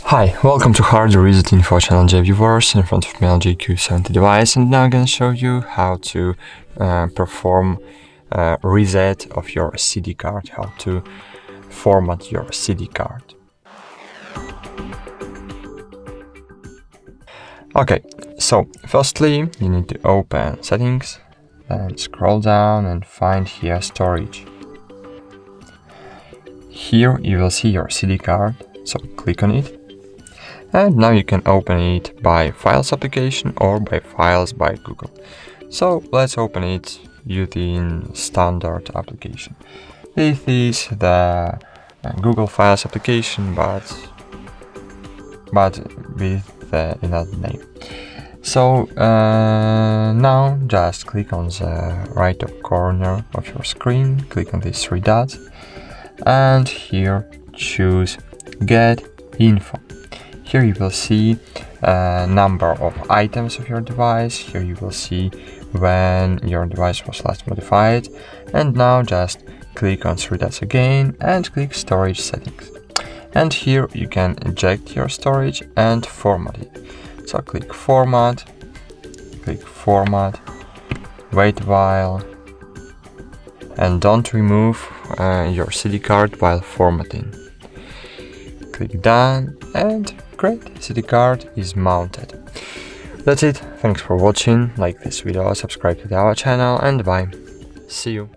Hi, welcome to HardReset.Info channel viewers. In front of me LG Q70 device, and now I'm gonna show you how to perform reset of your CD card, how to format your CD card. Okay, so firstly you need to open settings and scroll down and find here storage. Here you will see your CD card, so click on it. And now you can open it by Files application or by Files by Google. So let's open it using standard application. This is the Google Files application, but with another name. So now just click on the right top corner of your screen, click on these three dots, and here choose Get Info. Here you will see a number of items of your device. Here you will see when your device was last modified. And now just click on three dots again and click Storage Settings. And here you can eject your storage and format it. So click Format, wait a while, and don't remove your CD card while formatting. Click Done, and great, CD card is mounted. That's it, thanks for watching, like this video, subscribe to our channel, and bye. See you.